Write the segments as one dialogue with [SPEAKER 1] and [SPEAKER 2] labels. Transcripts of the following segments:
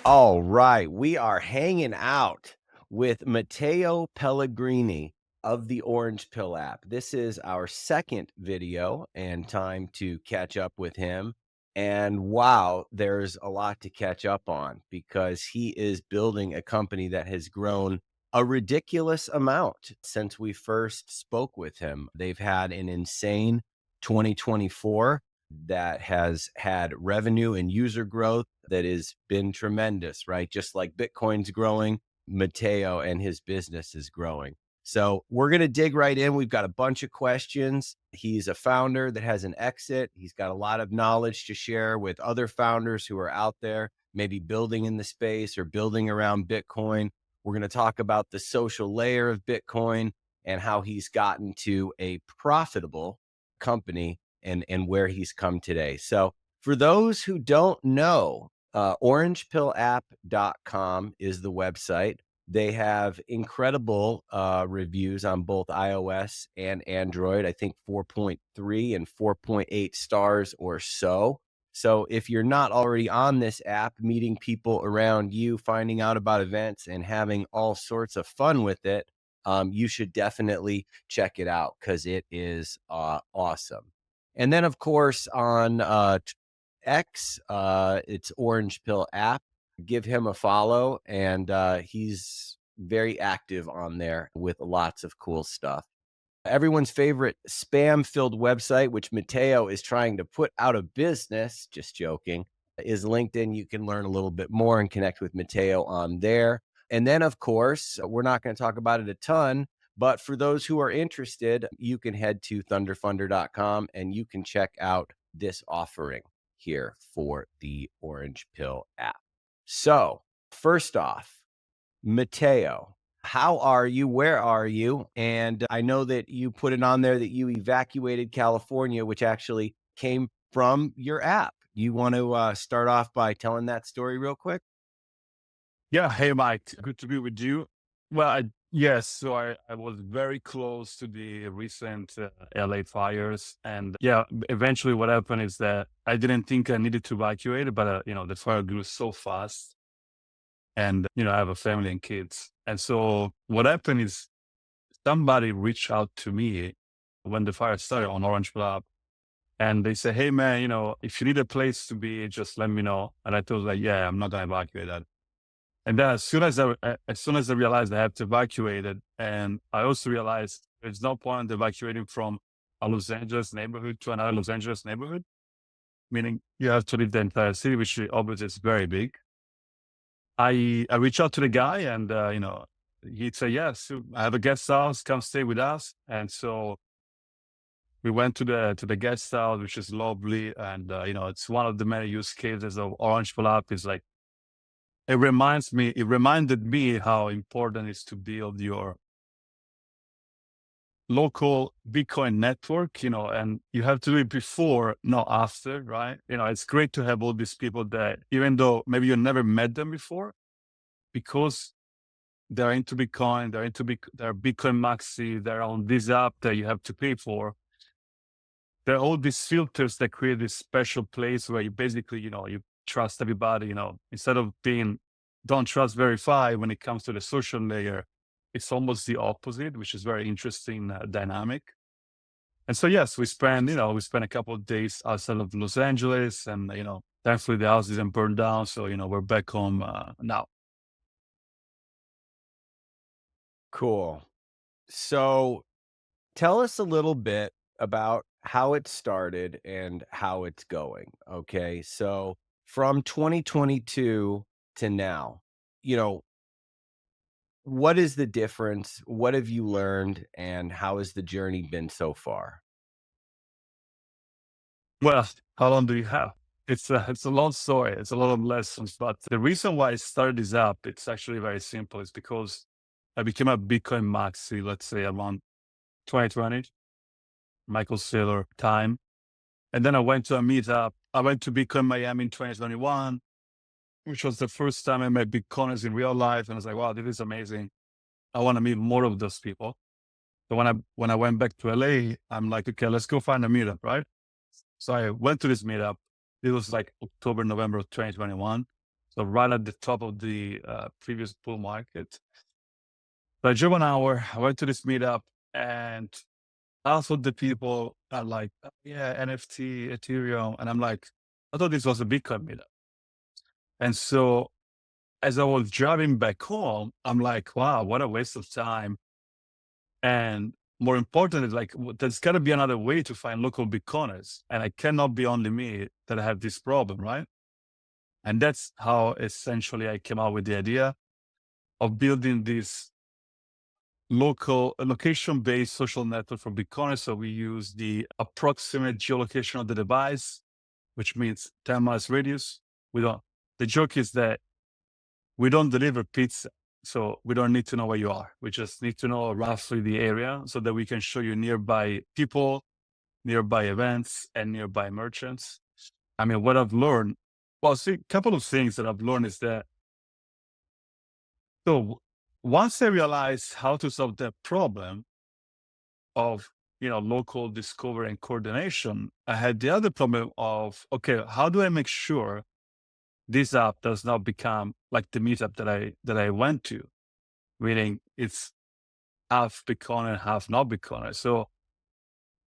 [SPEAKER 1] All right, we are hanging out with Matteo Pellegrini of the OrangePill app. This is our second video and time to catch up with him. And wow, there's a lot to catch up on because he is building a company that has grown a ridiculous amount since we first spoke with him. They've had an insane 2024 that has had revenue and user growth that has been tremendous, right? Just like Bitcoin's growing, Matteo and his business is growing. So we're going to dig right in. We've got a bunch of questions. He's a founder that has an exit. He's got a lot of knowledge to share with other founders who are out there, maybe building in the space or building around Bitcoin. We're going to talk about the social layer of Bitcoin and how he's gotten to a profitable company and where he's come today. So for those who don't know, orangepillapp.com is the website. They have incredible reviews on both iOS and Android. I think 4.3 and 4.8 stars or so. So if you're not already on this app, meeting people around you, finding out about events and having all sorts of fun with it, you should definitely check it out because it is awesome. And then, of course, on X, it's OrangePill App. Give him a follow, and he's very active on there with lots of cool stuff. Everyone's favorite spam-filled website, which Matteo is trying to put out of business, just joking, is LinkedIn. You can learn a little bit more and connect with Matteo on there. And then, of course, we're not going to talk about it a ton, but for those who are interested, you can head to thunderfunder.com and you can check out this offering here for the OrangePill app. So, first off, Matteo, how are you? Where are you? And I know that you put it on there that you evacuated California, which actually came from your app. You want to start off by telling that story real quick?
[SPEAKER 2] Yeah. Hey, Mike. Good to be with you. Well, yes. So I was very close to the recent LA fires. And yeah, eventually what happened is that I didn't think I needed to evacuate, but, the fire grew so fast. And, I have a family and kids. And so what happened is somebody reached out to me when the fire started on OrangePill App. And they said, hey, man, if you need a place to be, just let me know. And I told them, like, yeah, I'm not going to evacuate that. And then as soon as I realized I have to evacuate it, and I also realized there's no point in evacuating from a Los Angeles neighborhood to another Los Angeles neighborhood, meaning you have to leave the entire city, which obviously is very big. I reached out to the guy and, he'd say, yes, I have a guest house, come stay with us. And so we went to the guest house, which is lovely. And, it's one of the many use cases of OrangePill App is like, it reminded me how important it is to build your local Bitcoin network, and you have to do it before, not after, right? It's great to have all these people that, even though maybe you never met them before, because they're into Bitcoin, they're Bitcoin maxi, they're on this app that you have to pay for. There are all these filters that create this special place where you basically, you trust everybody, instead of being don't trust, verify when it comes to the social layer, it's almost the opposite, which is very interesting dynamic. And so, yes, we spent a couple of days outside of Los Angeles and, thankfully the house didn't burn down. So, we're back home now.
[SPEAKER 1] Cool. So tell us a little bit about how it started and how it's going. Okay. So from 2022 to now, you know, what is the difference? What have you learned? And how has the journey been so far?
[SPEAKER 2] Well, how long do you have? It's a long story. It's a lot of lessons, but the reason why I started this app, it's actually very simple. It's because I became a Bitcoin maxi, let's say around 2020, Michael Saylor time. And then I went to a meetup. I went to Bitcoin Miami in 2021, which was the first time I met Bitcoiners in real life. And I was like, wow, this is amazing. I want to meet more of those people. So when I went back to LA, I'm like, okay, let's go find a meetup, right? So I went to this meetup. It was like October, November of 2021. So right at the top of the previous bull market. So I drove an hour, I went to this meetup, and also the people are like, "Oh, yeah, NFT, Ethereum." And I'm like, I thought this was a Bitcoin meetup. And so as I was driving back home, I'm like, wow, what a waste of time. And more important is like, there's got to be another way to find local Bitcoiners. And I cannot be only me that have this problem, right? And that's how essentially I came out with the idea of building this location-based social network for Bitcoiners. So we use the approximate geolocation of the device, which means 10 miles radius. The joke is that we don't deliver pizza. So we don't need to know where you are. We just need to know roughly the area so that we can show you nearby people, nearby events, and nearby merchants. I mean, what I've learned, well, see, a couple of things that I've learned is that, so once I realized how to solve that problem of, local discovery and coordination, I had the other problem of, okay, how do I make sure this app does not become like the meetup that I went to, meaning it's half Bitcoin and half not Bitcoin. So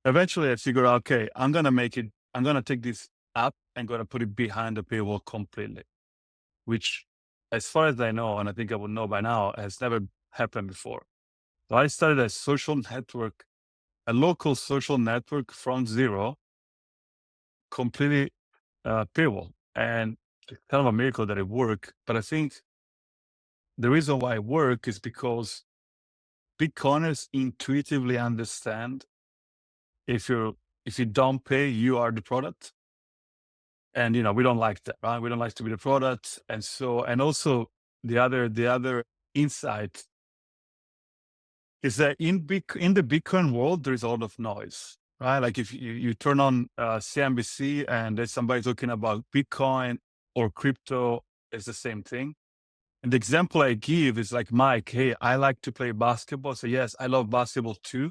[SPEAKER 2] eventually I figured out, okay, I'm going to take this app and going to put it behind the paywall completely, which as far as I know, and I think I would know by now, has never happened before. So I started a social network, a local social network from zero, completely paywall. And it's kind of a miracle that it worked. But I think the reason why it worked is because Bitcoiners intuitively understand if you don't pay, you are the product. And we don't like that, right? We don't like to be the product. And so, and also the other insight is that in the Bitcoin world, there is a lot of noise, right? Like if you turn on CNBC and there's somebody talking about Bitcoin or crypto, it's the same thing. And the example I give is like, Mike, hey, I like to play basketball. So yes, I love basketball too.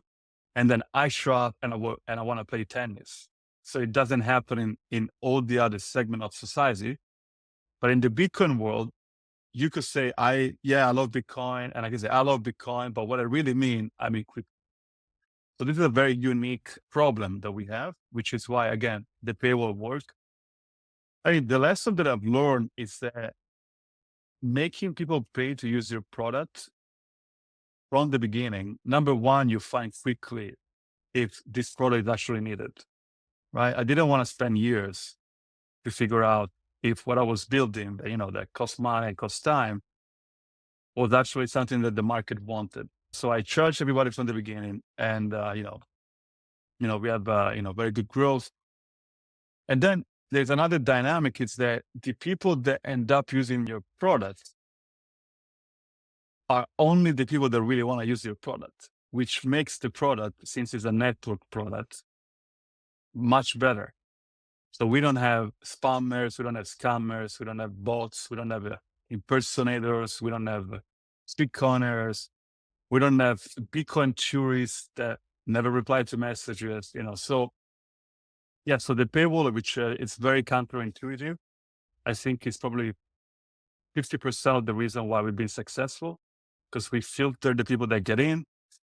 [SPEAKER 2] And then I show up and I want to play tennis. So it doesn't happen in all the other segment of society. But in the Bitcoin world, you could say, I love Bitcoin. And I can say, I love Bitcoin. But what I really mean, I mean crypto. So this is a very unique problem that we have, which is why, again, the paywall work. I mean, the lesson that I've learned is that making people pay to use your product from the beginning, number one, you find quickly if this product is actually needed, right? I didn't want to spend years to figure out if what I was building, that cost money, cost time, was actually something that the market wanted. So I charged everybody from the beginning, and we have very good growth. And then there's another dynamic: is that the people that end up using your product are only the people that really want to use your product, which makes the product, since it's a network product, much better. So we don't have spammers, we don't have scammers, we don't have bots, we don't have impersonators, we don't have Bitcoiners, we don't have Bitcoin tourists that never reply to messages, So yeah, so the paywall, which it's very counterintuitive, I think is probably 50% of the reason why we've been successful, because we filter the people that get in.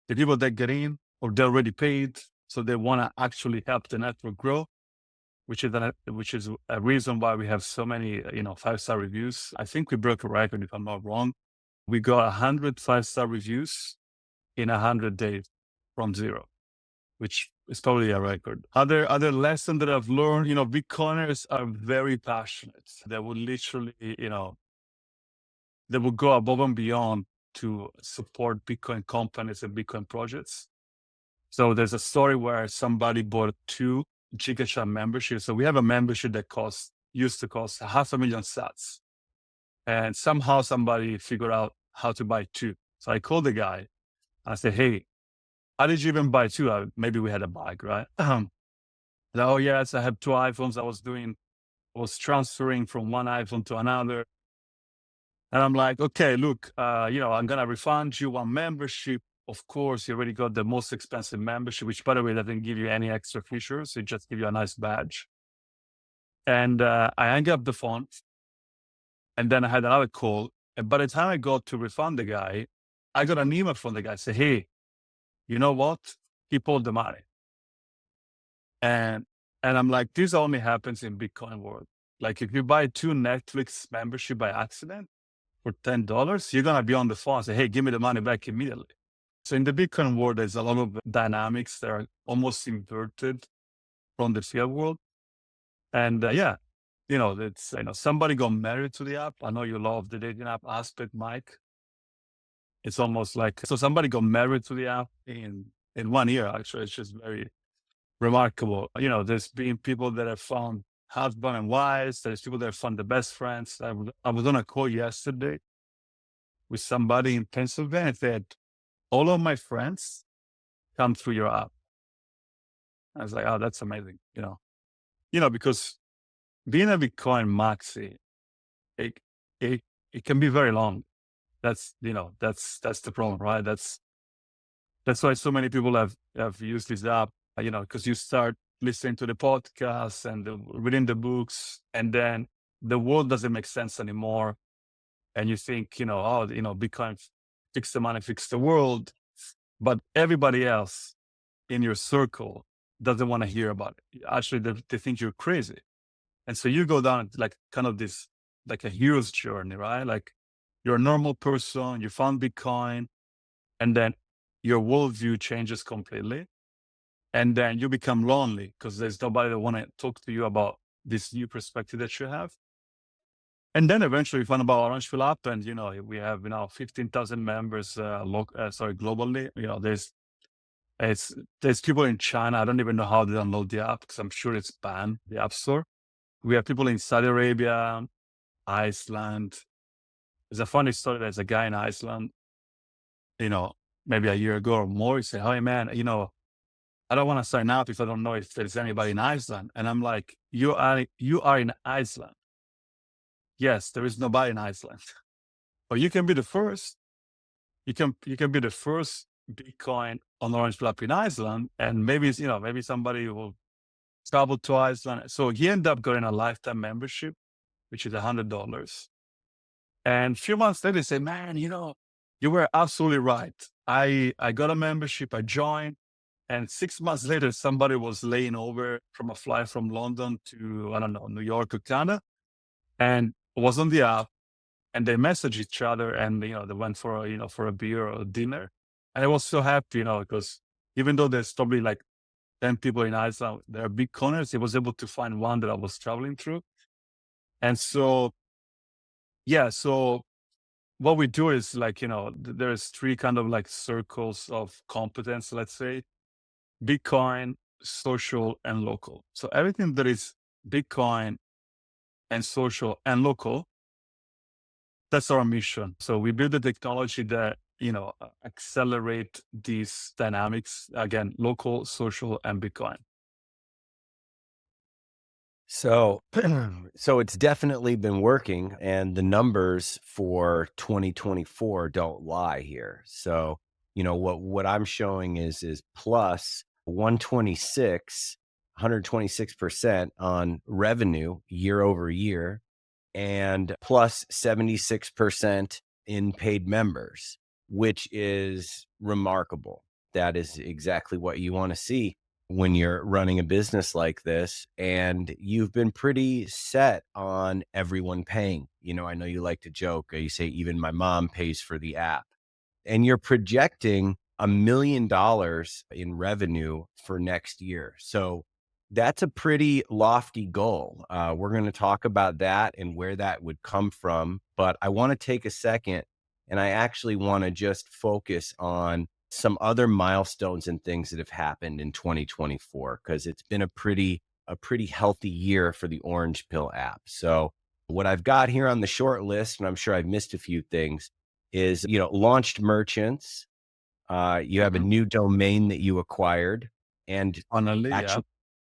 [SPEAKER 2] The people that get in, or they're already paid, so they want to actually help the network grow, which is a reason why we have so many 5-star reviews. I think we broke a record, if I'm not wrong. We got 100 5-star reviews in 100 days from zero, which is probably a record. Other lesson that I've learned, Bitcoiners are very passionate. They will literally, they will go above and beyond to support Bitcoin companies and Bitcoin projects. So there's a story where somebody bought 2 GigaChat memberships. So we have a membership that used to cost 500,000 sats. And somehow somebody figured out how to buy 2. So I called the guy and I said, hey, how did you even buy 2? Maybe we had a bug, right? Oh yes, I have 2 iPhones. I was transferring from one iPhone to another. And I'm like, okay, look, I'm going to refund you 1 membership. Of course, you already got the most expensive membership, which, by the way, doesn't give you any extra features. It just gives you a nice badge. And I hang up the phone. And then I had another call. And by the time I got to refund the guy, I got an email from the guy say, hey, you know what? He pulled the money. And I'm like, this only happens in Bitcoin world. Like if you buy 2 Netflix membership by accident for $10, you're gonna be on the phone and say, hey, give me the money back immediately. So in the Bitcoin world, there's a lot of dynamics that are almost inverted from the fiat world. And yeah, it's, somebody got married to the app. I know you love the dating app aspect, Mike. It's almost like, so somebody got married to the app in 1 year, actually. It's just very remarkable. There's been people that have found husband and wives. There's people that have found the best friends. I was on a call yesterday with somebody in Pennsylvania that all of my friends come through your app. I was like, oh, that's amazing. Because being a Bitcoin maxi, it, it, it can be very long. That's the problem, right? That's why so many people have used this app, because you start listening to the podcasts and reading the books, and then the world doesn't make sense anymore. And you think, Bitcoin fix the money, fix the world. But everybody else in your circle doesn't want to hear about it. Actually, they think you're crazy. And so you go down like kind of this, like a hero's journey, right? Like you're a normal person, you found Bitcoin, and then your worldview changes completely. And then you become lonely because there's nobody that want to talk to you about this new perspective that you have. And then eventually we found about OrangePill App, and we have 15,000 members globally. There's people in China. I don't even know how to download the app because I'm sure it's banned, the App Store. We have people in Saudi Arabia, Iceland. There's a funny story. There's a guy in Iceland, maybe a year ago or more. He said, "Hey man, I don't want to sign up if I don't know if there's anybody in Iceland." And I'm like, you are in Iceland. Yes, there is nobody in Iceland, but you can be the first. You can be the first Bitcoin on OrangePill App in Iceland, and maybe maybe somebody will travel to Iceland. So he ended up getting a lifetime membership, which is $100. And a few months later, they say, "Man, you were absolutely right. I got a membership. I joined." And 6 months later, somebody was laying over from a flight from London to, I don't know, New York or Canada, and was on the app, and they messaged each other, and, they went for a beer or a dinner. And I was so happy, because even though there's probably like 10 people in Iceland, there are big corners, he was able to find one that I was traveling through. And so, yeah, so what we do is like, there's 3 kind of like circles of competence, let's say: Bitcoin, social, and local. So everything that is Bitcoin and social and local, that's our mission. So we build the technology that, accelerate these dynamics, again, local, social, and Bitcoin.
[SPEAKER 1] So, so it's definitely been working, and the numbers for 2024 don't lie here. So, what I'm showing is plus 126% on revenue year over year, and plus 76% in paid members, which is remarkable. That is exactly what you want to see when you're running a business like this. And you've been pretty set on everyone paying. I know you like to joke. You say, even my mom pays for the app. And you're projecting $1 million in revenue for next year. So that's a pretty lofty goal. We're going to talk about that and where that would come from. But I want to take a second, and I actually want to just focus on some other milestones and things that have happened in 2024, because it's been a pretty healthy year for the OrangePill app. So what I've got here on the short list, and I'm sure I've missed a few things, is launched merchants. You have a
[SPEAKER 2] Mhm.
[SPEAKER 1] new domain that you acquired, and
[SPEAKER 2] Finally, yeah.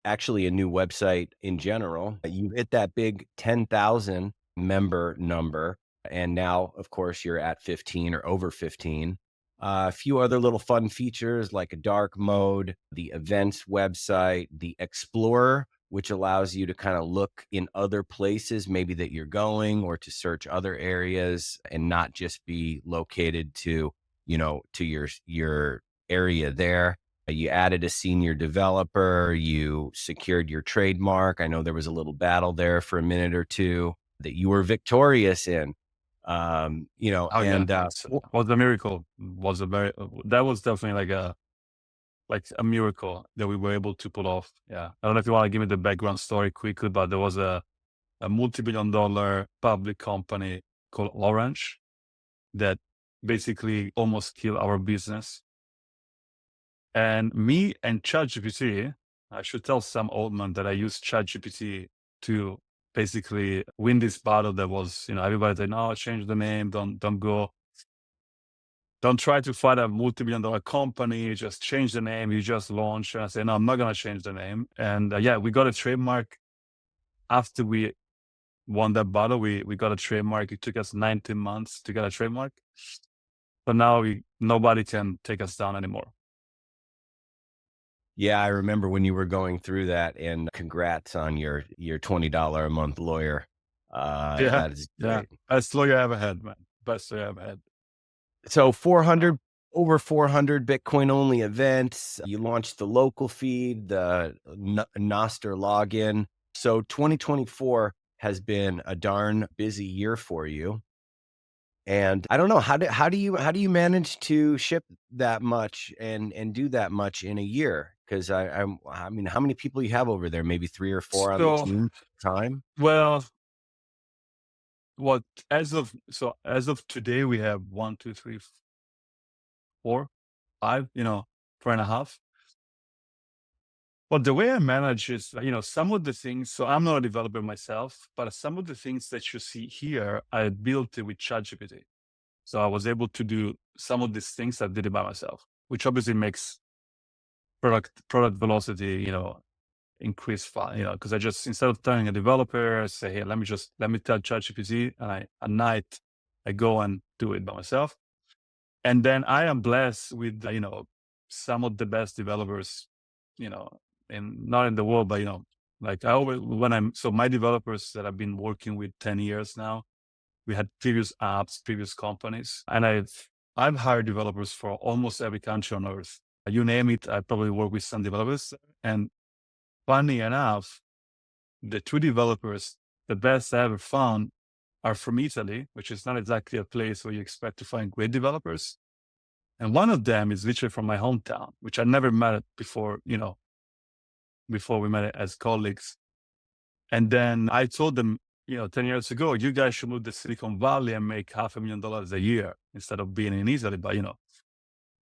[SPEAKER 1] actually a new website in general. You hit that big 10,000 member number, and now, of course, you're at 15 or over 15. A few other little fun features like a dark mode, the events website, the Explorer which allows you to kind of look in other places, maybe that you're going, or to search other areas and not just be located to, to your area there. You added a senior developer, you secured your trademark. I know there was a little battle there for a minute or two that you were victorious in.
[SPEAKER 2] Oh yeah,
[SPEAKER 1] And
[SPEAKER 2] was a miracle. Was a very that was definitely like a miracle that we were able to pull off. Yeah, I don't know if you want to give me the background story quickly, but there was a multi-billion-dollar public company called Orange that basically almost killed our business. And me and ChatGPT, I should tell some old man that I used ChatGPT to basically win this battle that was, everybody said, no, change the name, don't try to fight a multi-billion dollar company, just change the name, you just launched. And I said, no, I'm not going to change the name. And yeah, we got a trademark after we won that battle. We got a trademark. It took us 19 months to get a trademark. But now nobody can take us down anymore.
[SPEAKER 1] yeah, I remember when you were going through that, and congrats on your $20 a month lawyer.
[SPEAKER 2] Yeah.
[SPEAKER 1] That is
[SPEAKER 2] Yeah.
[SPEAKER 1] great.
[SPEAKER 2] Best lawyer I ever had, man. Best lawyer I ever had.
[SPEAKER 1] So 400 over 400 Bitcoin only events. You launched the local feed, the Noster login. So 2024 has been a darn busy year for you. And I don't know, how do you manage to ship that much and do that much in a year? Because I mean, how many people you have over there? Maybe 3 or 4 on the
[SPEAKER 2] So,
[SPEAKER 1] team time?
[SPEAKER 2] well, what as of today, we have one, two, three, four, five, 4.5. Well, the way I manage is, some of the things. So I'm not a developer myself, but some of the things that you see here, I built it with ChatGPT. So I was able to do some of these things. I did it by myself, which obviously makes product velocity, increase fast. Because I just, instead of telling a developer, I say, hey, let me tell ChatGPT, and at night I go and do it by myself. And then I am blessed with, some of the best developers, and not in the world, but like I always so my developers that I've been working with 10 years now, we had previous apps, previous companies, and I've hired developers for almost every country on earth. You name it, I probably work with some developers. And funny enough, the two developers, the best I ever found, are from Italy, which is not exactly a place where you expect to find great developers. And one of them is literally from my hometown, which I never met before, before we met as colleagues. And then I told them, 10 years ago, you guys should move to Silicon Valley and make $500,000 a year instead of being in Italy. But,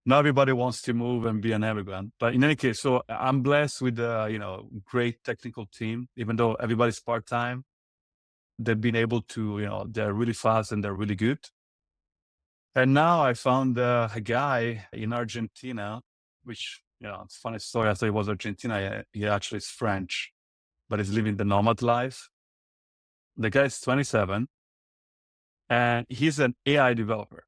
[SPEAKER 2] not everybody wants to move and be an immigrant. But in any case, so I'm blessed with a, great technical team, even though everybody's part-time. They've been able to, they're really fast and they're really good. And now I found a guy in Argentina, which, it's a funny story. I thought he was Argentina. He actually is French, but he's living the nomad life. The guy's 27 and he's an AI developer.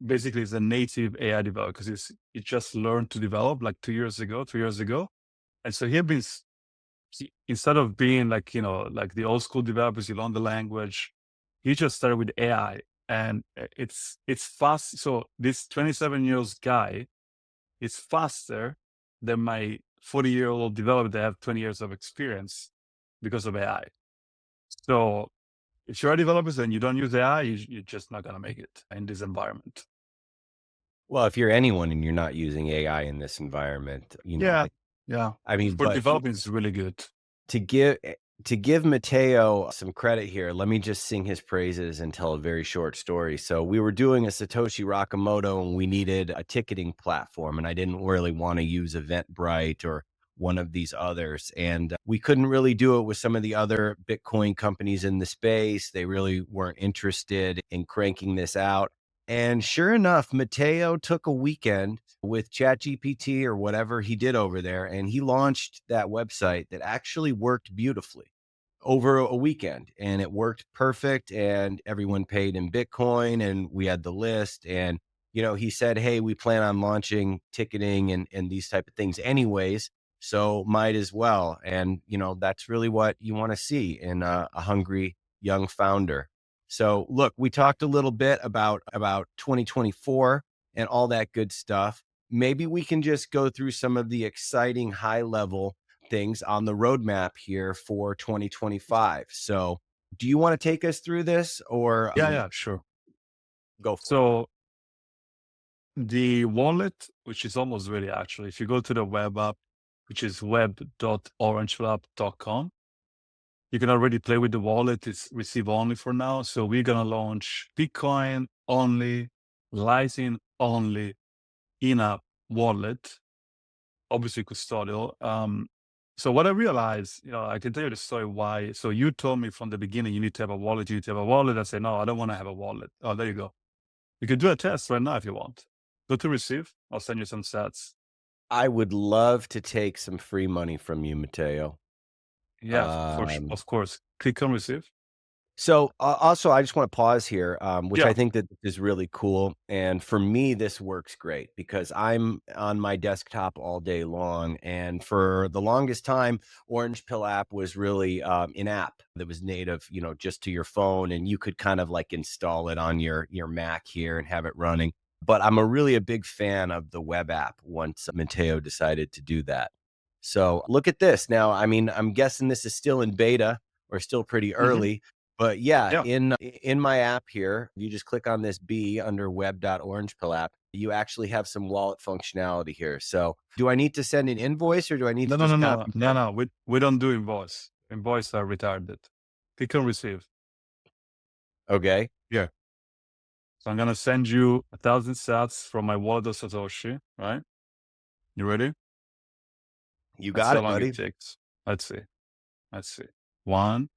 [SPEAKER 2] Basically, he's a native AI developer because he just learned to develop like 2 years ago, 3 years ago. And so instead of being like, like the old school developers, you learn the language, he just started with AI. And it's fast. So this 27-year-old guy is faster than my 40-year-old developer that have 20 years of experience because of AI. So if you're a developer and you don't use AI, you're just not going to make it in this environment.
[SPEAKER 1] Well, if you're anyone and you're not using AI in this environment,
[SPEAKER 2] Yeah. Yeah.
[SPEAKER 1] I mean,
[SPEAKER 2] For
[SPEAKER 1] but
[SPEAKER 2] developing is really good.
[SPEAKER 1] to give to give Matteo some credit here, let me just sing his praises and tell a very short story. So we were doing a Satoshi Nakamoto and we needed a ticketing platform, and I didn't really want to use Eventbrite or one of these others. And we couldn't really do it with some of the other Bitcoin companies in the space. They really weren't interested in cranking this out. And sure enough, Matteo took a weekend with ChatGPT or whatever he did over there, and he launched that website that actually worked beautifully over a weekend, and it worked perfect, and everyone paid in Bitcoin, and we had the list. And he said, hey, we plan on launching ticketing and these type of things anyways, So might as well. And, that's really what you want to see in a hungry young founder. So look, we talked a little bit about 2024 and all that good stuff. Maybe we can just go through some of the exciting high level things on the roadmap here for 2025. So, do you want to take us through this, or
[SPEAKER 2] Yeah, yeah, sure.
[SPEAKER 1] go for it?
[SPEAKER 2] So the wallet, which is almost ready actually, if you go to the web app, which is web.orangepillapp.com, you can already play with the wallet. It's receive only for now. So we're going to launch Bitcoin only, Lightning only in-app wallet, obviously custodial. So what I realized, I can tell you the story why. So you told me from the beginning, you need to have a wallet, you need to have a wallet. I said, no, I don't want to have a wallet. Oh, there you go. You can do a test right now if you want. Go to receive. I'll send you some stats.
[SPEAKER 1] I would love to take some free money from you, Matteo.
[SPEAKER 2] Yeah,
[SPEAKER 1] Um,
[SPEAKER 2] of course. Click on receive.
[SPEAKER 1] So, also, I just want to pause here, which I
[SPEAKER 2] Yeah.
[SPEAKER 1] think that is really cool. And for me, this works great because I'm on my desktop all day long. And for the longest time, Orange Pill app was really an app that was native, just to your phone, and you could kind of like install it on your Mac here and have it running. But I'm really a big fan of the web app once Matteo decided to do that. So look at this now. I mean, I'm guessing this is still in beta or still pretty
[SPEAKER 2] Hmm.
[SPEAKER 1] early, but yeah,
[SPEAKER 2] Yeah.
[SPEAKER 1] in my app here, you just click on this B under web.orangepillApp. You actually have some wallet functionality here. So, do I need to send an invoice or do I need
[SPEAKER 2] No,
[SPEAKER 1] to
[SPEAKER 2] no, no,
[SPEAKER 1] just
[SPEAKER 2] no,
[SPEAKER 1] copy
[SPEAKER 2] no, no. We don't do invoice. Invoice are retarded. Click on receive.
[SPEAKER 1] Okay,
[SPEAKER 2] Yeah. So I'm gonna send you 1,000 sats from my wallet of Satoshi. Right? You ready?
[SPEAKER 1] you
[SPEAKER 2] Let's
[SPEAKER 1] got
[SPEAKER 2] see how
[SPEAKER 1] it,
[SPEAKER 2] long it
[SPEAKER 1] buddy.
[SPEAKER 2] takes. Let's see. Let's see. One,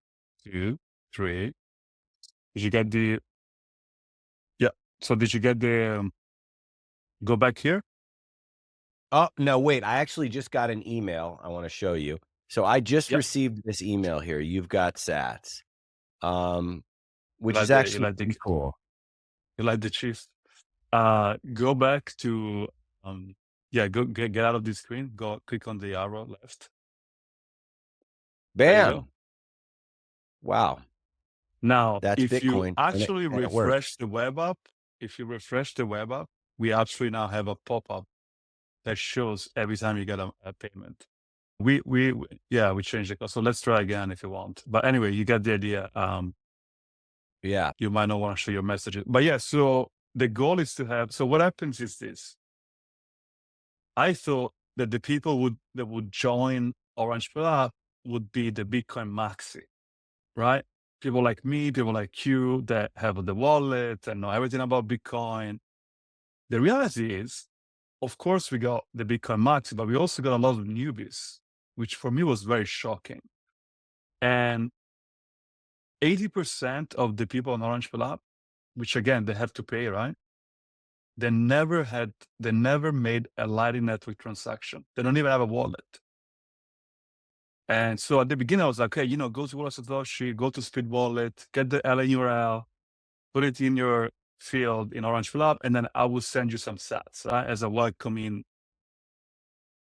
[SPEAKER 2] two, three. Did you get the? Yeah. So did you get the? Go back here.
[SPEAKER 1] Oh, no, wait, I actually just got an email I want to show you. So I just
[SPEAKER 2] Yeah.
[SPEAKER 1] received this email here. You've got sats. Um,
[SPEAKER 2] You
[SPEAKER 1] which
[SPEAKER 2] like
[SPEAKER 1] is
[SPEAKER 2] the you
[SPEAKER 1] actually
[SPEAKER 2] like the
[SPEAKER 1] pretty cool.
[SPEAKER 2] you like the chief. Go back to yeah. Go get out of the screen. Go click on the arrow left. There you go.
[SPEAKER 1] Bam. Wow.
[SPEAKER 2] Now,
[SPEAKER 1] That's
[SPEAKER 2] if you
[SPEAKER 1] Bitcoin
[SPEAKER 2] actually
[SPEAKER 1] and it works.
[SPEAKER 2] refresh the web app, we actually now have a pop-up that shows every time you get a payment. Yeah, we changed the code. So let's try again if you want. But anyway, you get the idea.
[SPEAKER 1] Yeah.
[SPEAKER 2] You might not want to show your messages. But yeah, so the goal is to have, so what happens is this. I thought that the people that would join OrangePill App would be the Bitcoin maxi, right? People like me, people like you that have the wallet and know everything about Bitcoin. The reality is, of course, we got the Bitcoin maxi, but we also got a lot of newbies, which for me was very shocking. And 80% of the people on OrangePill App, which again, they have to pay, right? They never made a Lightning Network transaction. They don't even have a wallet. And so at the beginning, I was like, okay, go to Wallet Satoshi, go to Speed Wallet, get the LA URL, put it in your field in OrangePill App, and then I will send you some sats, right, as a welcoming.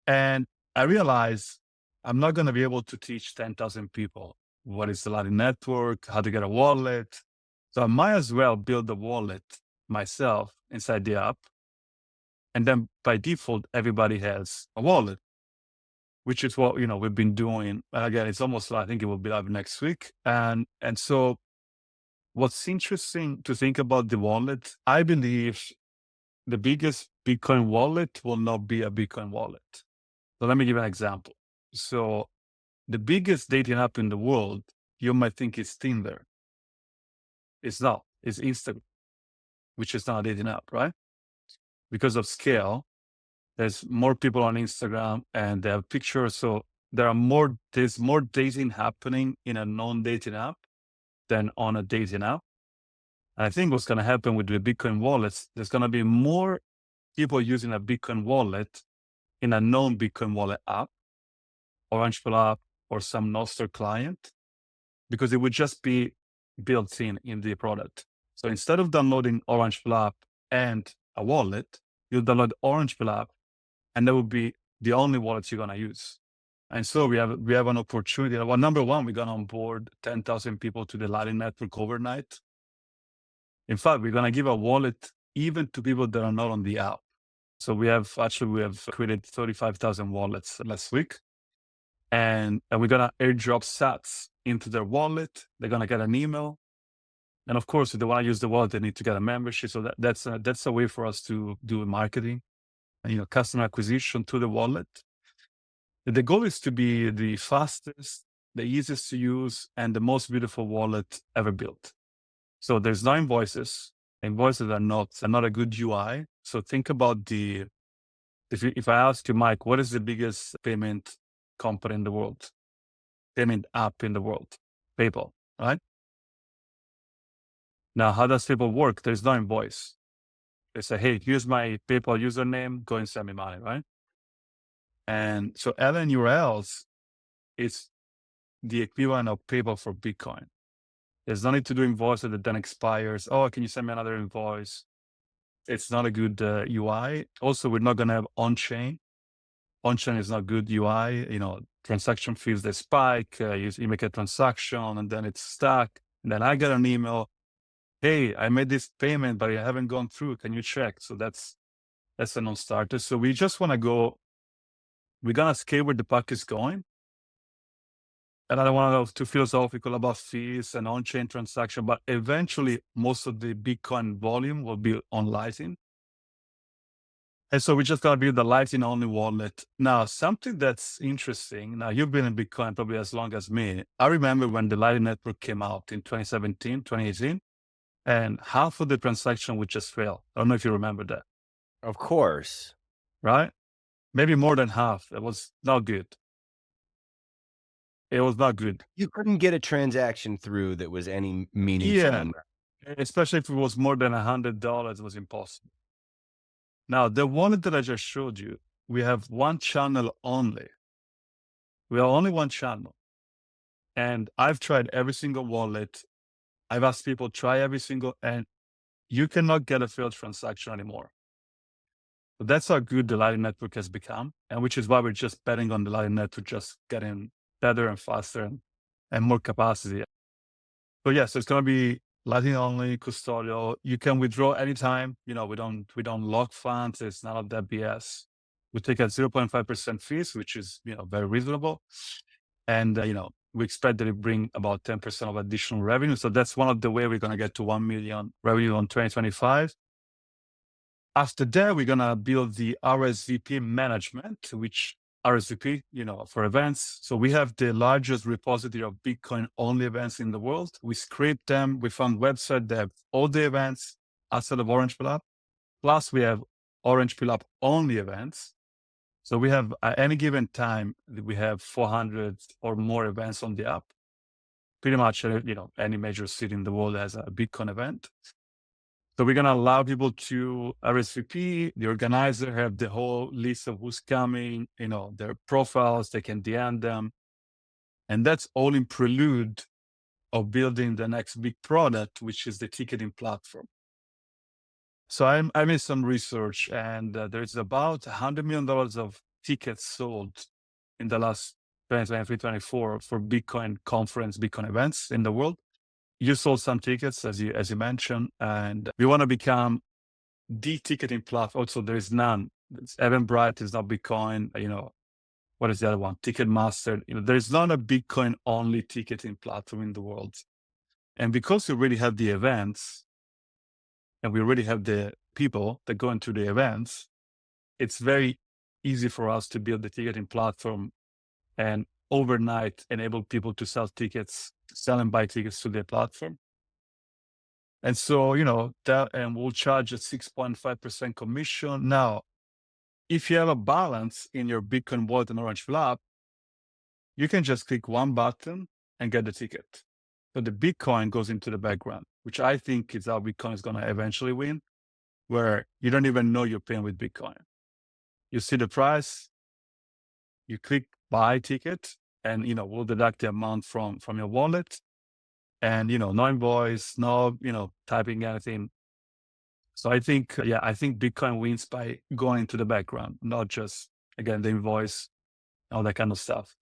[SPEAKER 2] And I realized I'm not going to be able to teach 10,000 people what is the Lightning Network, how to get a wallet. So I might as well build the wallet myself inside the app. And then by default, everybody has a wallet, which is what we've been doing. Again, it's almost I think it will be live next week. And so what's interesting to think about the wallet, I believe the biggest Bitcoin wallet will not be a Bitcoin wallet. So let me give an example. So the biggest dating app in the world, you might think is Tinder. It's not. It's Instagram, which is not a dating app, right? Because of scale, there's more people on Instagram and they have pictures. So there's more dating happening in a non-dating app than on a dating app. And I think what's going to happen with the Bitcoin wallets, there's going to be more people using a Bitcoin wallet in a non-Bitcoin wallet app, OrangePill app, or some Nostr client, because it would just be built in the product. So instead of downloading OrangePill app and a wallet, you'll download OrangePill app, and that would be the only wallet you're going to use. And so we have an opportunity. Well, number one, we're gonna onboard 10,000 people to the Lightning Network overnight. In fact, we're gonna give a wallet even to people that are not on the app. So we have created 35,000 wallets last week, and we're gonna airdrop sats into their wallet. They're gonna get an email, and of course, if they want to use the wallet, they need to get a membership. So that's a way for us to do marketing, customer acquisition to the wallet. The goal is to be the fastest, the easiest to use, and the most beautiful wallet ever built. So there's no invoices. Invoices are not a good UI. So think about if I ask you, Mike, what is the biggest payment company in the world, payment app in the world? PayPal, right? Now, how does PayPal work? There's no invoice. They say, hey, here's my PayPal username, go and send me money, right? And so LN URLs is the equivalent of PayPal for Bitcoin. There's no need to do invoice that then expires. Oh, can you send me another invoice? It's not a good UI. Also, we're not going to have on-chain. On-chain is not good UI. Transaction fees, they spike. You make a transaction and then it's stuck. And then I get an email. Hey, I made this payment, but it haven't gone through. Can you check? So that's a non-starter. So we just want to go. We're going to scale where the puck is going. And I don't want to go too philosophical about fees and on-chain transaction, but eventually most of the Bitcoin volume will be on Lightning. And so we're just going to build the Lightning only wallet. Now, something that's interesting. Now, you've been in Bitcoin probably as long as me. I remember when the Lightning Network came out in 2017, 2018, and half of the transaction would just fail. I don't know if you remember that.
[SPEAKER 1] Of course.
[SPEAKER 2] Right? Maybe more than half. It was not good. It was not good.
[SPEAKER 1] You couldn't get a transaction through that was any meaningful.
[SPEAKER 2] Yeah. Especially if it was more than $100, it was impossible. Now, the wallet that I just showed you, we have one channel only. We have only one channel. And I've tried every single wallet. I've asked people try every single, and you cannot get a failed transaction anymore. So that's how good the Lightning Network has become, and which is why we're just betting on the Lightning Network just getting better and faster and more capacity. So yeah, so it's going to be Lightning only, custodial. You can withdraw anytime. We don't lock funds. It's none of that BS. We take a 0.5% fees, which is very reasonable, and we expect that it bring about 10% of additional revenue. So that's one of the way we're going to get to 1 million revenue on 2025. After that, we're going to build the RSVP management, which RSVP, for events. So we have the largest repository of Bitcoin only events in the world. We scrape them. We found website that have all the events outside of OrangePill App. Plus we have OrangePill App only events. So we have at any given time, we have 400 or more events on the app. Pretty much, any major city in the world has a Bitcoin event. So we're going to allow people to RSVP. The organizer have the whole list of who's coming, their profiles, they can DM them. And that's all in prelude of building the next big product, which is the ticketing platform. So I made some research, and there's about $100 million of tickets sold in the last 2023, 24 for Bitcoin conference, Bitcoin events in the world. You sold some tickets, as you mentioned, and we want to become the ticketing platform. Also, there is none. Eventbrite is not Bitcoin. What is the other one? Ticketmaster. There's not a Bitcoin only ticketing platform in the world. And because we already have the events, and we already have the people that go into the events, it's very easy for us to build the ticketing platform and overnight enable people to sell and buy tickets to their platform. And so, and we'll charge a 6.5% commission. Now, if you have a balance in your Bitcoin wallet and OrangePill App, you can just click one button and get the ticket. So the Bitcoin goes into the background, which I think is how Bitcoin is going to eventually win, where you don't even know you're paying with Bitcoin. You see the price, you click buy ticket, and, we'll deduct the amount from your wallet. And, no invoice, no, typing anything. So I think Bitcoin wins by going into the background, not just, again, the invoice all that kind of stuff.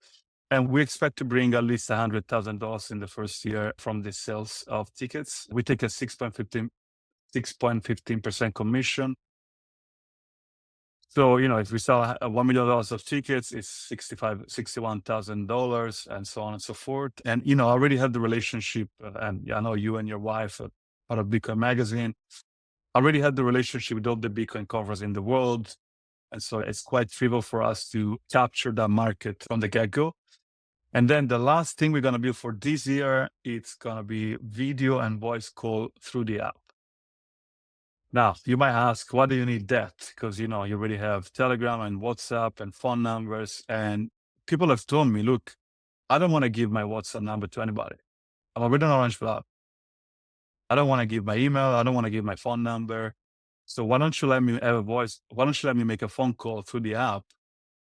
[SPEAKER 2] And we expect to bring at least $100,000 in the first year from the sales of tickets. We take a 6.15% commission. So, if we sell $1 million of tickets, it's $61,000 and so on and so forth. And, I already have the relationship, and I know you and your wife are part of Bitcoin Magazine. I already had the relationship with all the Bitcoin conferences in the world. And so it's quite trivial for us to capture that market from the get-go. And then the last thing we're going to build for this year, it's going to be video and voice call through the app. Now, you might ask, why do you need that? Because, you already have Telegram and WhatsApp and phone numbers. And people have told me, look, I don't want to give my WhatsApp number to anybody. I'm already on OrangePill App. I don't want to give my email. I don't want to give my phone number. So why don't you let me have a voice? Why don't you let me make a phone call through the app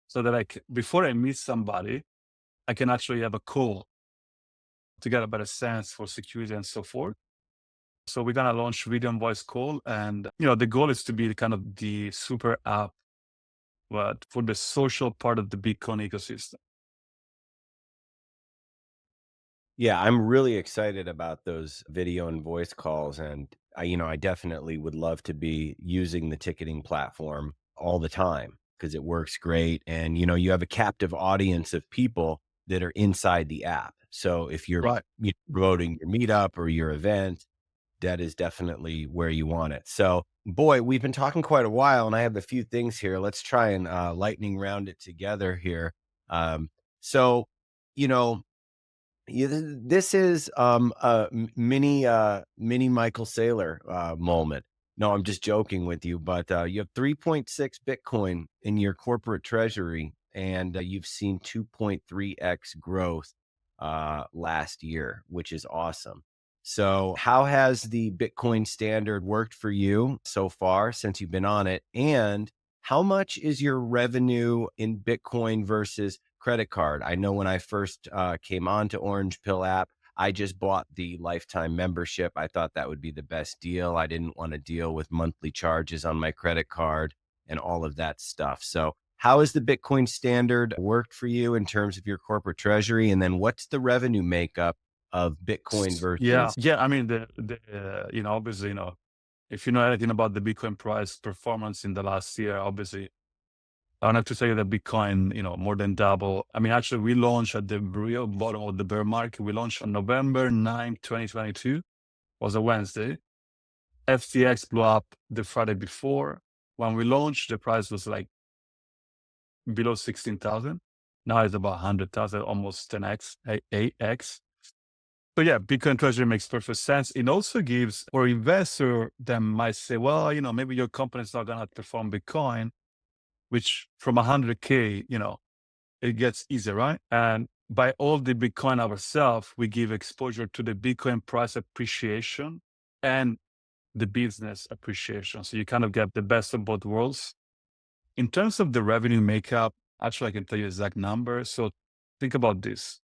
[SPEAKER 2] so that before I meet somebody, I can actually have a call to get a better sense for security and so forth. So we're going to launch video and voice call. And, the goal is to be kind of the super app, but for the social part of the Bitcoin ecosystem.
[SPEAKER 1] Yeah, I'm really excited about those video and voice calls. And I definitely would love to be using the ticketing platform all the time because it works great. And, you have a captive audience of people that are inside the app. So if you're
[SPEAKER 2] Right.
[SPEAKER 1] promoting your meetup or your event, that is definitely where you want it. So, boy, we've been talking quite a while, and I have a few things here. Let's try and lightning round it together here. So, you know, this is a mini Michael Saylor moment. No, I'm just joking with you, but you have 3.6 Bitcoin in your corporate treasury, and you've seen 2.3x growth last year, which is awesome. So, how has the Bitcoin standard worked for you so far since you've been on it? And how much is your revenue in Bitcoin versus credit card? I know when I first came on to OrangePill app, I just bought the lifetime membership. I thought that would be the best deal. I didn't want to deal with monthly charges on my credit card and all of that stuff. So, how has the Bitcoin standard worked for you in terms of your corporate treasury? And then what's the revenue makeup of Bitcoin
[SPEAKER 2] Yeah.
[SPEAKER 1] versus?
[SPEAKER 2] Yeah. I mean, obviously, if you know anything about the Bitcoin price performance in the last year, obviously, I don't have to say that Bitcoin, more than double. I mean, actually, we launched at the real bottom of the bear market. We launched on November 9th, 2022, was a Wednesday. FTX blew up the Friday before. When we launched, the price was like below 16,000. Now it's about 100,000, almost 10x, 8x. So yeah, Bitcoin treasury makes perfect sense. It also gives for investor that might say, well, maybe your company is not going to perform Bitcoin, which from 100K, it gets easier, right? And by all the Bitcoin ourselves, we give exposure to the Bitcoin price appreciation and the business appreciation. So you kind of get the best of both worlds. In terms of the revenue makeup, actually, I can tell you exact number. So think about this.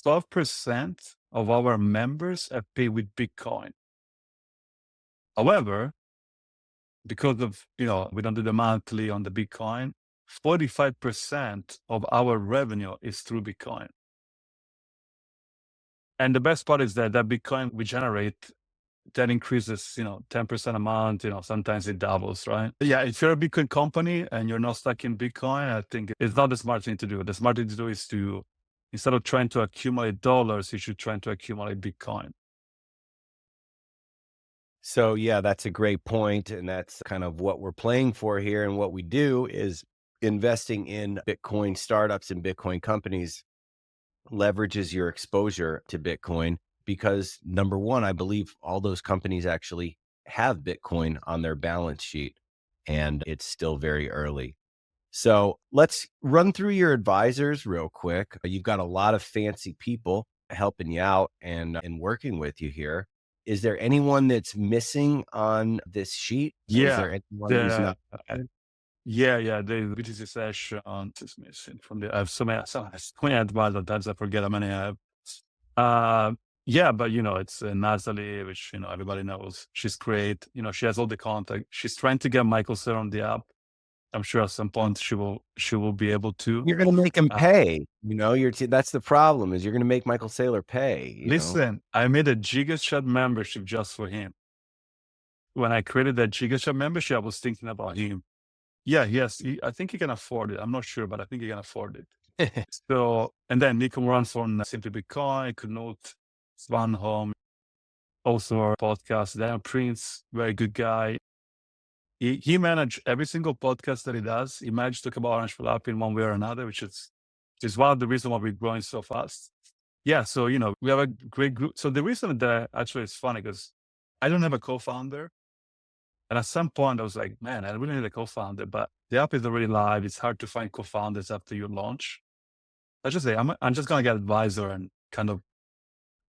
[SPEAKER 2] 12% of our members have paid with Bitcoin. However, because of, we don't do the monthly on the Bitcoin, 45% of our revenue is through Bitcoin. And the best part is that Bitcoin we generate, that increases, 10% a month, sometimes it doubles, right? But yeah, if you're a Bitcoin company and you're not stuck in Bitcoin, I think it's not the smart thing to do. The smart thing to do is to, instead of trying to accumulate dollars, you should try to accumulate Bitcoin.
[SPEAKER 1] So, yeah, that's a great point, and that's kind of what we're playing for here. And what we do is investing in Bitcoin startups and Bitcoin companies leverages your exposure to Bitcoin because number one, I believe all those companies actually have Bitcoin on their balance sheet, and it's still very early. So let's run through your advisors real quick. You've got a lot of fancy people helping you out and working with you here. Is there anyone that's missing on this sheet? Is
[SPEAKER 2] Yeah,
[SPEAKER 1] there anyone who's
[SPEAKER 2] the
[SPEAKER 1] not?
[SPEAKER 2] the BTC session is missing from the. I have so many advisors. Sometimes I forget how many I have. Uh, yeah, but it's Nazali, which everybody knows. She's great. She has all the contact. She's trying to get Michael Saylor on the app. I'm sure at some point she will be able to.
[SPEAKER 1] You're gonna make him
[SPEAKER 2] Uh,
[SPEAKER 1] pay, that's the problem is you're gonna make Michael Saylor pay.
[SPEAKER 2] Listen, I made a GigaChat membership just for him. When I created that GigaChat membership, I was thinking about him. Yeah, yes, I think he can afford it. I'm not sure, but I think he can afford it. So, and then Nico runs on Simply Bitcoin, Knut, Svan Home, also our podcast. Dan Prince, very good guy. He managed every single podcast that he does. He managed to talk about OrangePill App in one way or another, which is one of the reasons why we're growing so fast. Yeah, so we have a great group. So the reason that actually is funny because I don't have a co-founder, and at some point I was like, man, I really need a co-founder, but the app is already live. It's hard to find co-founders after you launch. I just say I'm just gonna get advisor and kind of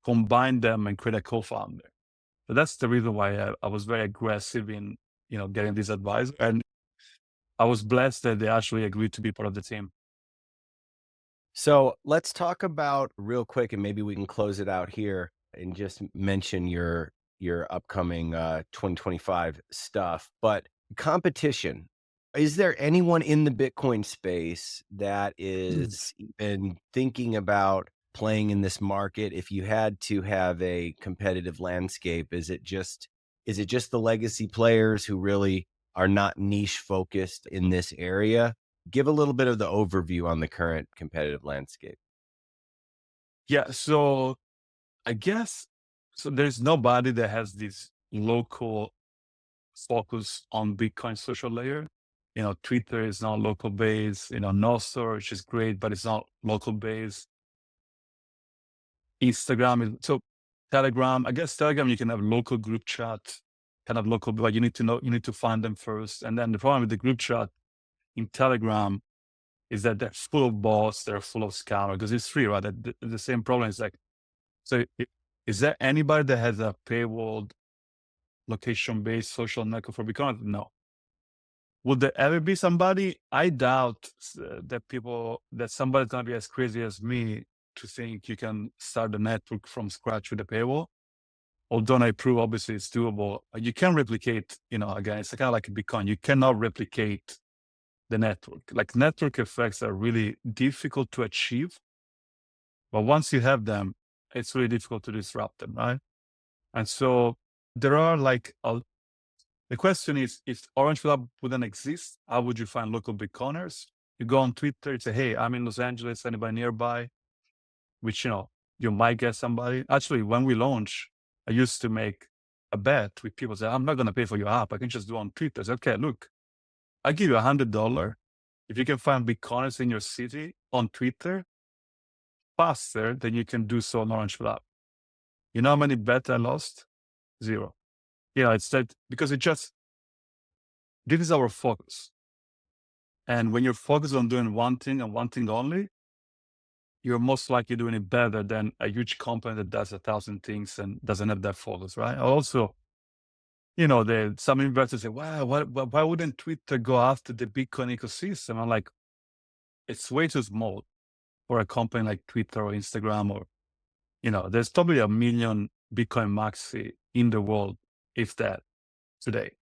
[SPEAKER 2] combine them and create a co-founder. So that's the reason why I was very aggressive in getting this advisor, and I was blessed that they actually agreed to be part of the team.
[SPEAKER 1] So let's talk about real quick, and maybe we can close it out here and just mention your upcoming 2025 stuff. But competition, is there anyone in the Bitcoin space that is even thinking about playing in this market? If you had to have a competitive landscape, is it just the legacy players who really are not niche focused in this area? Give a little bit of the overview on the current competitive landscape.
[SPEAKER 2] Yeah, so I guess so. There's nobody that has this local focus on Bitcoin social layer. Twitter is not local based. Nostr, which is great, but it's not local based. Instagram is so. Telegram, I guess Telegram you can have local group chat, kind of local, but you need to find them first. And then the problem with the group chat in Telegram is that they're full of bots, they're full of scammers because it's free, right? The same problem is like, so is there anybody that has a paywalled location-based social network for Bitcoin? No. Would there ever be somebody? I doubt that somebody's gonna be as crazy as me to think you can start a network from scratch with a paywall. Although I prove obviously it's doable. You can replicate, again, it's kind of like Bitcoin. You cannot replicate the network. Like network effects are really difficult to achieve, but once you have them, it's really difficult to disrupt them, right? And so there are the question is, if OrangePill App wouldn't exist, how would you find local Bitcoiners? You go on Twitter, you say, hey, I'm in Los Angeles, anybody nearby? Which, you might get somebody. Actually, when we launch, I used to make a bet with people say, I'm not going to pay for your app. I can just do on Twitter. I say, okay, look, I'll give you $100 if you can find Bitcoiners in your city on Twitter faster than you can do so on OrangePill App. You know how many bets I lost? Zero. It's that because this is our focus. And when you're focused on doing one thing and one thing only, you're most likely doing it better than a huge company that does 1,000 things and doesn't have that focus, right? Also, some investors say, wow, why wouldn't Twitter go after the Bitcoin ecosystem? I'm like, it's way too small for a company like Twitter or Instagram or, there's probably 1 million Bitcoin maxi in the world, if that, today.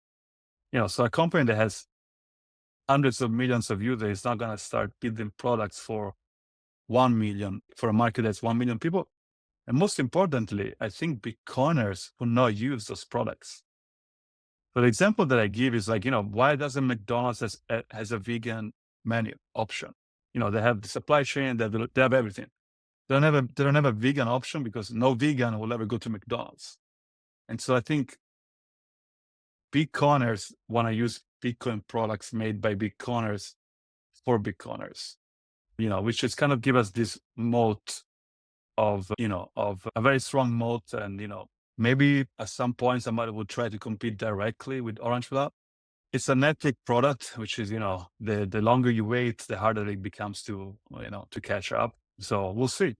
[SPEAKER 2] So a company that has hundreds of millions of users is not going to start building products for 1 million, for a market that's 1 million people. And most importantly, I think Bitcoiners will not use those products. So the example that I give is like, why doesn't McDonald's has a vegan menu option? They have the supply chain, they have everything. They don't have a vegan option because no vegan will ever go to McDonald's. And so I think Bitcoiners want to use Bitcoin products made by Bitcoiners for Bitcoiners, which just kind of give us this moat of a very strong moat. And, maybe at some point somebody will try to compete directly with OrangePill App. It's a network product, which is, the longer you wait, the harder it becomes to catch up. So we'll see.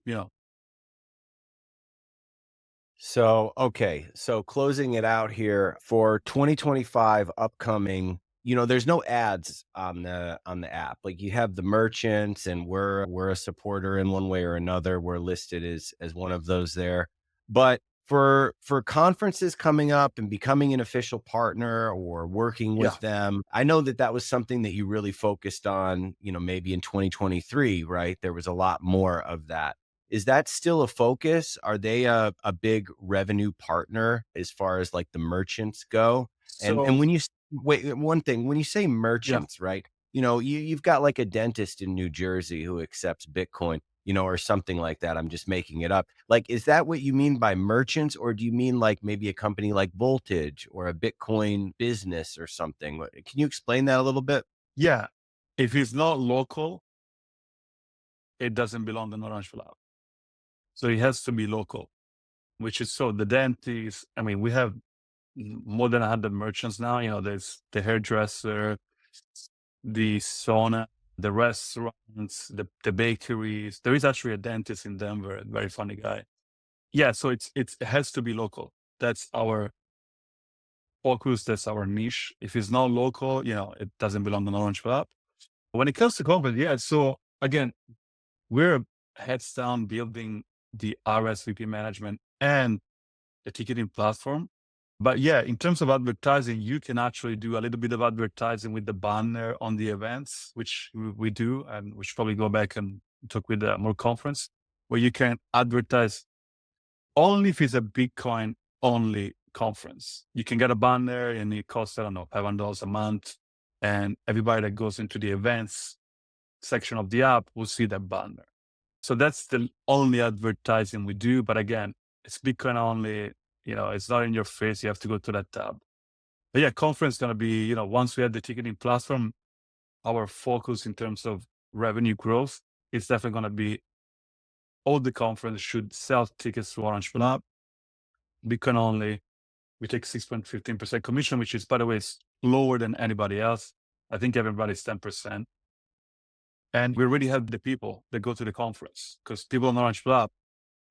[SPEAKER 1] So, okay. So closing it out here for 2025 upcoming, there's no ads on the app. Like you have the merchants and we're a supporter in one way or another. We're listed as one of those there. But For conferences coming up and becoming an official partner or working
[SPEAKER 2] Yeah.
[SPEAKER 1] with them, I know that that was something that you really focused on, maybe in 2023, right? There was a lot more of that. Is that still a focus? Are they a big revenue partner as far as like the merchants go? And
[SPEAKER 2] So
[SPEAKER 1] when you wait, one thing, when you say
[SPEAKER 2] yeah.
[SPEAKER 1] merchants, right? You've got like a dentist in New Jersey who accepts Bitcoin, or something like that. I'm just making it up. Like, is that what you mean by merchants, or do you mean like maybe a company like Voltage or a Bitcoin business or something? Can you explain that a little bit?
[SPEAKER 2] Yeah. If it's not local, it doesn't belong to OrangePill App. So it has to be local, which is so the dentist. I mean, we have more than 100 merchants now. There's the hairdresser, the sauna, the restaurants, the bakeries. There is actually a dentist in Denver, a very funny guy. Yeah, so it has to be local. That's our focus. That's our niche. If it's not local, it doesn't belong to Orange App. When it comes to content, yeah. So again, we're heads down building the RSVP management and the ticketing platform. But yeah, in terms of advertising, you can actually do a little bit of advertising with the banner on the events, which we do, and we should probably go back and talk with the more conference, where you can advertise only if it's a Bitcoin only conference. You can get a banner and it costs, I don't know, $500 a month. And everybody that goes into the events section of the app will see that banner. So that's the only advertising we do. But again, it's Bitcoin only, it's not in your face. You have to go to that tab. But yeah, conference is going to be, once we have the ticketing platform, our focus in terms of revenue growth is definitely going to be all the conference should sell tickets to Orange App. Bitcoin only, we take 6.15% commission, which is, by the way, is lower than anybody else. I think everybody's 10%. And we already have the people that go to the conference because people on Orange App,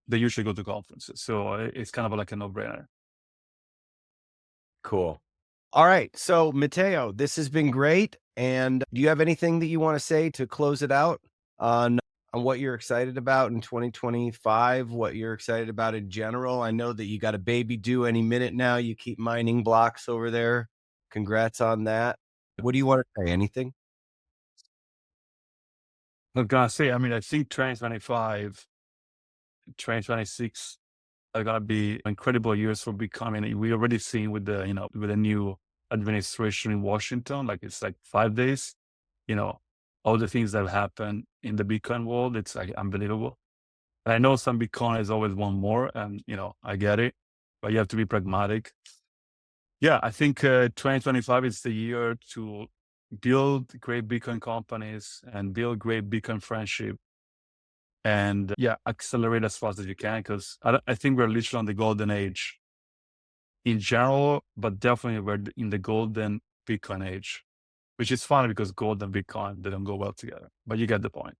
[SPEAKER 2] they usually go to conferences. So it's kind of like a no-brainer.
[SPEAKER 1] Cool. All right. So, Matteo, this has been great. And do you have anything that you want to say to close it out on what you're excited about in 2025, what you're excited about in general? I know that you got a baby due any minute now. You keep mining blocks over there. Congrats on that. What do you want to say? Anything?
[SPEAKER 2] I'm going to say, I mean, I think 2025, 2026 are going to be incredible years for Bitcoin. And we already seen with with the new administration in Washington, like it's like 5 days, you know, all the things that have happened in the Bitcoin world. It's like unbelievable. And I know some Bitcoiners always want more, and I get it, but you have to be pragmatic. Yeah, I think 2025 is the year to build great Bitcoin companies and build great Bitcoin friendship, and yeah, accelerate as fast as you can because I think we're literally on the golden age in general, but definitely we're in the golden Bitcoin age, which is funny because gold and Bitcoin they don't go well together. But you get the point.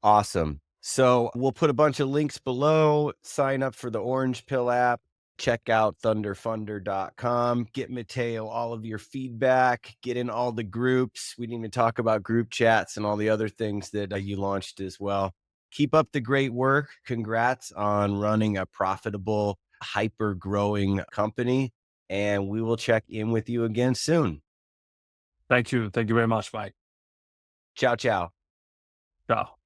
[SPEAKER 1] Awesome. So we'll put a bunch of links below. Sign up for the Orange Pill app. Check out thunderfunder.com. Get Matteo all of your feedback. Get in all the groups. We need to talk about group chats and all the other things that you launched as well. Keep up the great work. Congrats on running a profitable, hyper growing company. And we will check in with you again soon.
[SPEAKER 2] Thank you very much, Mike.
[SPEAKER 1] Ciao, ciao.
[SPEAKER 2] Ciao.